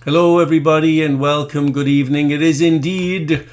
Hello everybody and welcome, good evening. It is indeed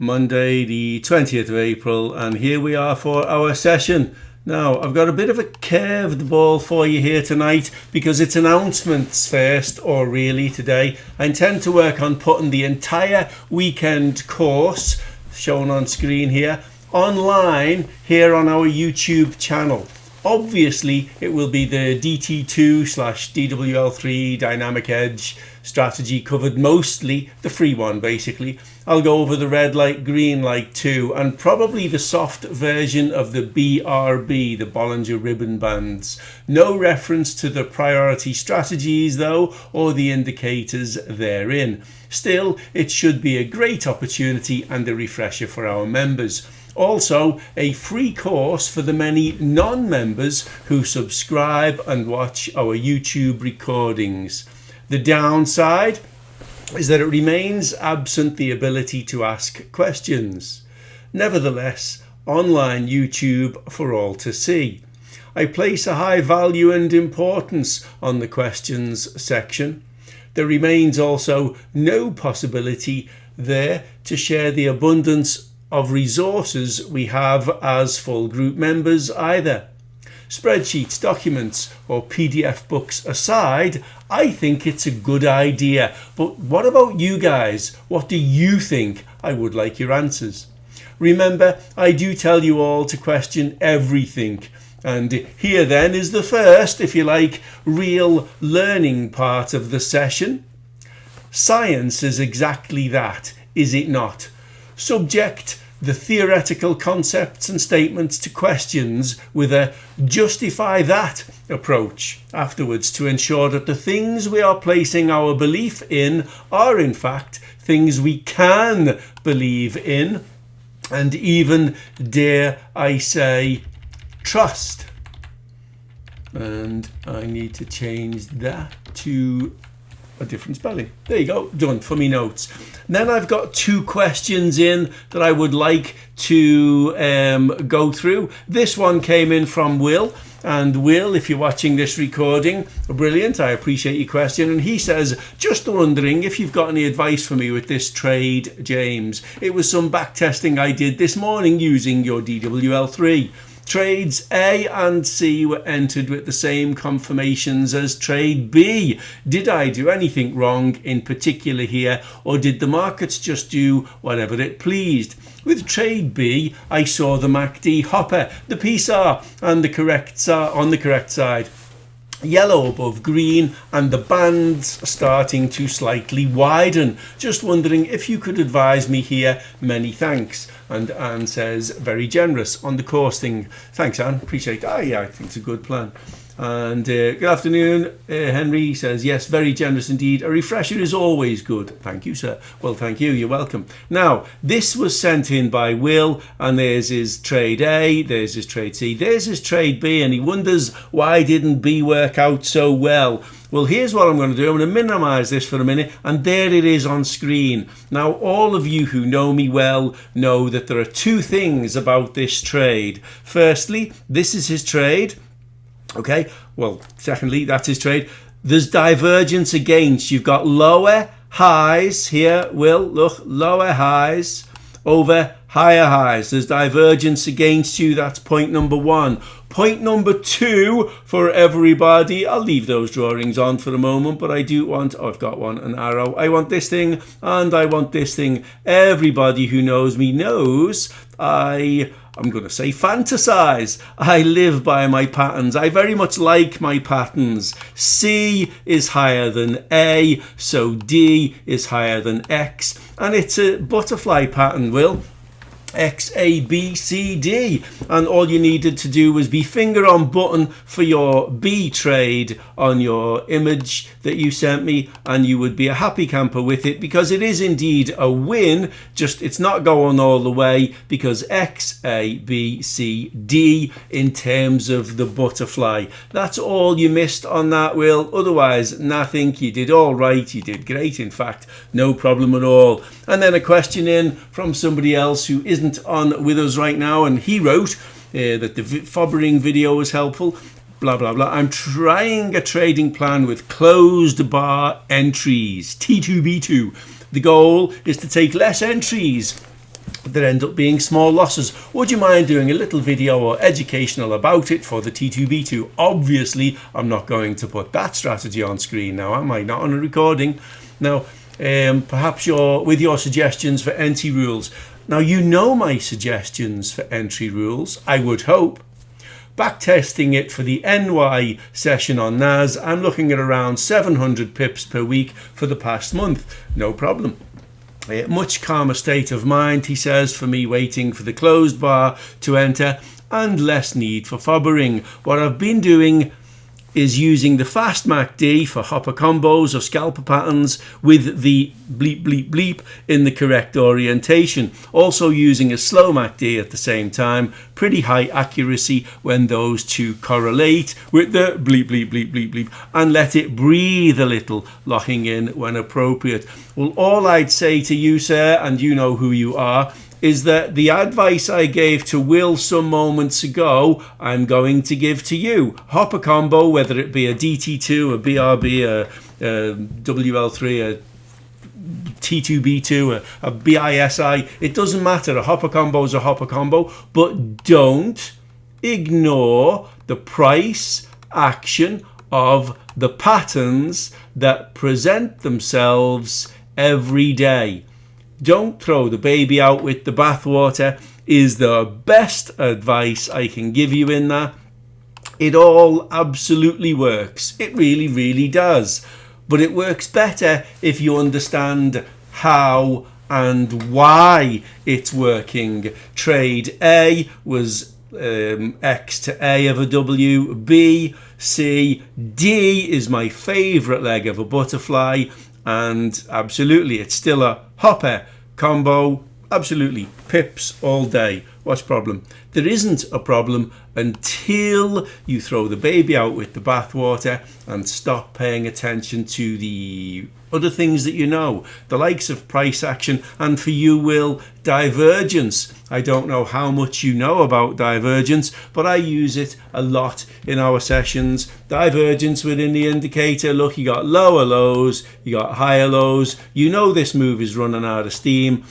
Monday the 20th of April and here we are for our session. Now I've got a bit of a curved ball for you here tonight because it's announcements first, or really today. I intend to work on putting the entire weekend course shown on screen here online here on our YouTube channel. Obviously it will be the DT2/DWL3 Dynamic Edge strategy covered, mostly the free one basically. I'll go over the red light, green light too, and probably the soft version of the BRB, the Bollinger Ribbon Bands. No reference to the priority strategies though, or the indicators therein. Still, it should be a great opportunity and a refresher for our members. Also, a free course for the many non-members who subscribe and watch our YouTube recordings. The downside is that it remains absent the ability to ask questions. Nevertheless, online YouTube for all to see. I place a high value and importance on the questions section. There remains also no possibility there to share the abundance of resources we have as full group members either. Spreadsheets, documents or PDF books aside, I think it's a good idea. But what about you guys? What do you think? I would like your answers. Remember, I do tell you all to question everything. And here then is the first, if you like, real learning part of the session. Science is exactly that, is it not? Subject the theoretical concepts and statements to questions with a justify that approach afterwards to ensure that the things we are placing our belief in are in fact things we can believe in and even, dare I say, trust. And I need to change that to a different spelling. There you go, done for me notes. Then I've got two questions in that I would like to go through. This one came in from Will. And Will, if you're watching this recording, brilliant, I appreciate your question. And he says, just wondering if you've got any advice for me with this trade, James. It was some back testing I did this morning using your DWL3. Trades A and C were entered with the same confirmations as trade B. Did I do anything wrong in particular here, or did the markets just do whatever it pleased? With trade B, I saw the MACD hopper, the PSAR, and the correct on the correct side. Yellow above green and the bands starting to slightly widen. Just wondering if you could advise me here. Many thanks. And Anne says, very generous on the course thing. Thanks, Anne. Appreciate that. Yeah, I think it's a good plan. And good afternoon, Henry says, yes, very generous indeed. A refresher is always good. Thank you, sir. Well, thank you. You're welcome. Now, this was sent in by Will, and there's his trade A, there's his trade C, there's his trade B, and he wonders why didn't B work out so well. Well, here's what I'm going to do. I'm going to minimize this for a minute, and there it is on screen. Now, all of you who know me well know that there are two things about this trade. Firstly, this is his trade. Okay, well, secondly, that's his trade. There's divergence against. You've got lower highs here, Will, look, lower highs over higher highs. There's divergence against you. That's point number one. Point number two for everybody, I'll leave those drawings on for a moment, but I do want, I've got one, an arrow. I want this thing and I want this thing. Everybody who knows me knows I'm going to say fantasize. I live by my patterns. I very much like my patterns. C is higher than A, so D is higher than X. And it's a butterfly pattern, Will. X, A, B, C, D, and all you needed to do was be finger on button for your B trade on your image that you sent me, and you would be a happy camper with it, because it is indeed a win, just it's not going all the way, because X, A, B, C, D in terms of the butterfly. That's all you missed on that, Will. Otherwise, nothing. You did all right. You did great, in fact, no problem at all. And then a question in from somebody else who isn't on with us right now, and he wrote that the fobbering video was helpful. blah, blah, blah. I'm trying a trading plan with closed bar entries, T2B2. The goal is to take less entries that end up being small losses. Would you mind doing a little video or educational about it for the T2B2? Obviously, I'm not going to put that strategy on screen now, am I? Not on a recording. Now, perhaps with your suggestions for entry rules. Now, you know my suggestions for entry rules, I would hope. Backtesting it for the NY session on NAS, I'm looking at around 700 pips per week for the past month. No problem. Much calmer state of mind, he says, for me waiting for the closed bar to enter, and less need for fobbering. What I've been doing is using the fast MACD for hopper combos or scalper patterns with the bleep bleep bleep in the correct orientation. Also using a slow MACD at the same time. Pretty high accuracy when those two correlate with the bleep bleep bleep bleep bleep, and let it breathe a little, locking in when appropriate. Well, all I'd say to you, sir, and you know who you are, is that the advice I gave to Will some moments ago, I'm going to give to you. Hopper combo, whether it be a DT2, a BRB, a WL3, a T2B2, a BISI, it doesn't matter. A hopper combo is a hopper combo, but don't ignore the price action of the patterns that present themselves every day. Don't throw the baby out with the bathwater is the best advice I can give you in that. It all absolutely works. It really, really does. But it works better if you understand how and why it's working. Trade A was X to A of a W, B, C, D is my favourite leg of a butterfly, and absolutely it's still a hopper combo, absolutely pips all day. What's the problem? There isn't a problem until you throw the baby out with the bathwater and stop paying attention to the other things that you know, the likes of price action, and for you, Will, divergence. I don't know how much you know about divergence, but I use it a lot in our sessions. Divergence within the indicator. Look, you got lower lows, you got higher lows. You know this move is running out of steam,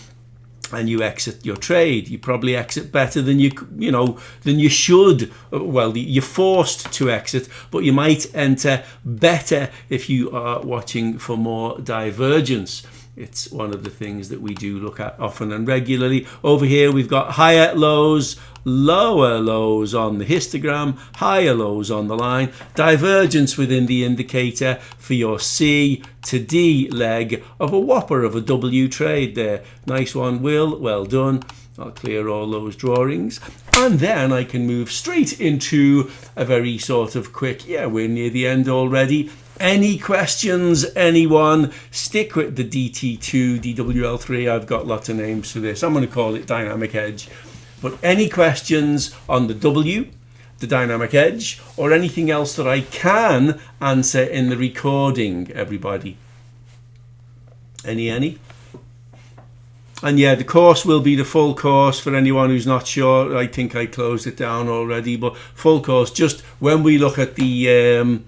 and you exit your trade. You probably exit better than than you should. Well, you're forced to exit, but you might enter better if you are watching for more divergence. It's one of the things that we do look at often and regularly. Over here, we've got higher lows, lower lows on the histogram, higher lows on the line, divergence within the indicator for your C to D leg of a whopper of a W trade there. Nice one, Will. Well done. I'll clear all those drawings. And then I can move straight into a very sort of quick, we're near the end already. Any questions, anyone? Stick with the DT2, DWL3. I've got lots of names for this. I'm going to call it Dynamic Edge. But any questions on the W, the Dynamic Edge, or anything else that I can answer in the recording, everybody? Any? And yeah, the course will be the full course for anyone who's not sure. I think I closed it down already, but full course, just when we look at the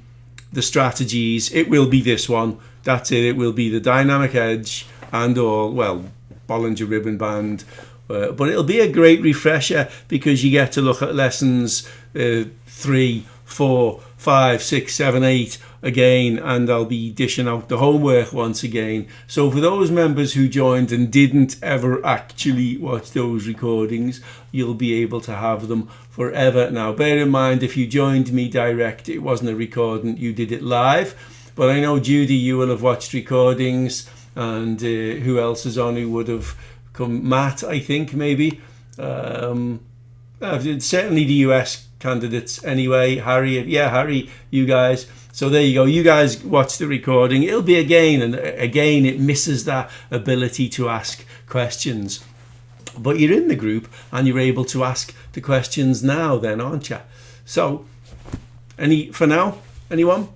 strategies, it will be this one. That's it. It will be the Dynamic Edge and all, Bollinger Ribbon Band. But it'll be a great refresher because you get to look at lessons 3, 4, 5, 6, 7, 8 again, and I'll be dishing out the homework once again. So for those members who joined and didn't ever actually watch those recordings, you'll be able to have them forever. Now, bear in mind, if you joined me direct, it wasn't a recording, you did it live. But I know, Judy, you will have watched recordings, and who else is on who would have come? Matt, I think, maybe. Certainly the US candidates anyway. Harry, you guys. So there you go. You guys watch the recording. It'll be again, and again, it misses that ability to ask questions. But you're in the group and you're able to ask the questions now then, aren't you? So, for now, anyone?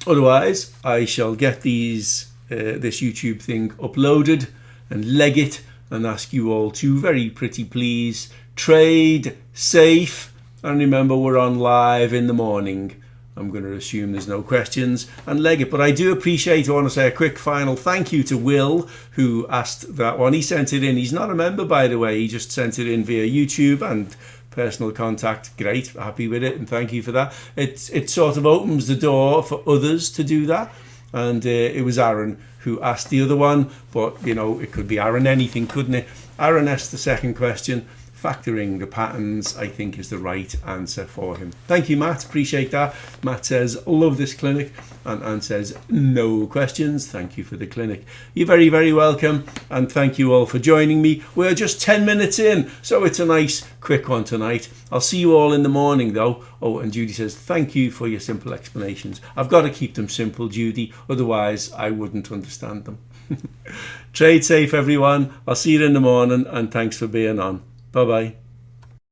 Otherwise, I shall get this YouTube thing uploaded and leg it and ask you all to very pretty please trade safe And remember, we're on live in the morning. I'm going to assume there's no questions and leg it. But I do appreciate, I want to say a quick final thank you to Will, who asked that one. He sent it in. He's not a member, by the way. He just sent it in via YouTube and personal contact. Great. Happy with it. And thank you for that. It sort of opens the door for others to do that. And it was Aaron who asked the other one. But, you know, it could be Aaron anything, couldn't it? Aaron asked the second question. Factoring the patterns, I think, is the right answer for him. Thank you, Matt. Appreciate that. Matt says, love this clinic. And Anne says, no questions. Thank you for the clinic. You're very, very welcome. And thank you all for joining me. We're just 10 minutes in, so it's a nice, quick one tonight. I'll see you all in the morning, though. Oh, and Judy says, thank you for your simple explanations. I've got to keep them simple, Judy. Otherwise, I wouldn't understand them. Trade safe, everyone. I'll see you in the morning, and thanks for being on. Bye-bye.